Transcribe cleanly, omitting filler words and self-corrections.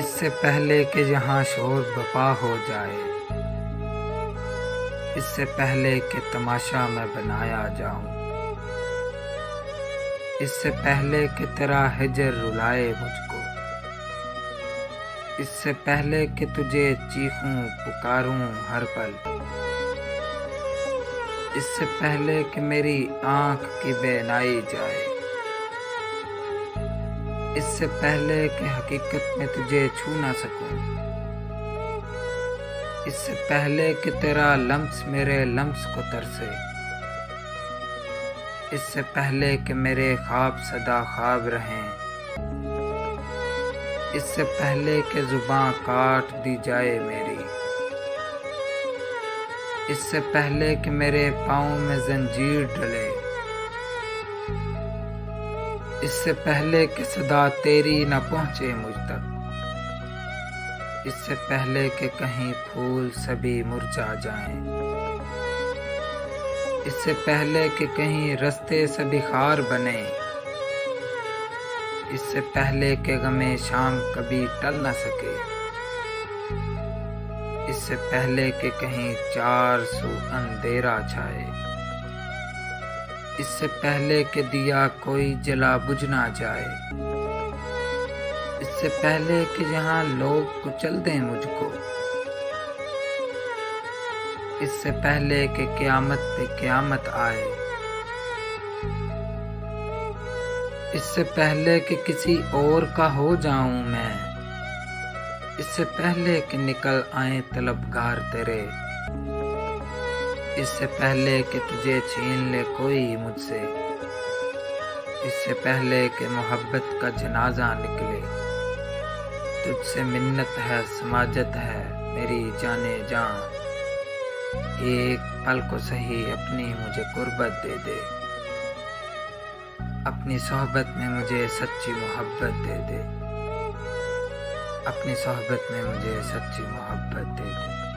इससे पहले कि यहाँ शोर बपा हो जाए, इससे पहले कि तमाशा मैं बनाया जाऊं, इससे पहले कि तेरा हिजर रुलाए मुझको, इससे पहले कि तुझे चीखूं पुकारूं हर पल, इससे पहले कि मेरी आँख की बेनाई जाए, इससे पहले कि हकीकत में तुझे छू ना सकूं, इससे पहले कि तेरा लम्स मेरे लम्स को तरसे, इससे पहले कि मेरे ख्वाब सदा ख्वाब रहें, इससे पहले कि जुबां काट दी जाए मेरी, इससे पहले कि मेरे पाँव में जंजीर डले, इससे पहले कि सदा तेरी न पहुँचे मुझ तक, इससे पहले कि कहीं फूल सभी मुरझा जाएं, इससे पहले कि कहीं रास्ते सभी खार बने, इससे पहले कि गमे शाम कभी टल न सके, इससे पहले कि कहीं चार सू अंधेरा छाए, इससे पहले कि दिया कोई जला बुझ ना जाए, इससे पहले कि यहाँ लोग कुचल दें मुझको, इससे पहले कि क़यामत पे क़यामत आए, इससे पहले कि किसी और का हो जाऊं मैं, इससे पहले कि निकल आए तलबगार तेरे, इससे पहले कि तुझे छीन ले कोई मुझसे, इससे पहले कि मोहब्बत का जनाजा निकले, तुझसे मिन्नत है समाजत है मेरी जाने जान, एक पल को सही अपनी मुझे कुर्बत दे दे, अपनी सोहबत में मुझे सच्ची मोहब्बत दे दे, अपनी सोहबत में मुझे सच्ची मोहब्बत दे दे।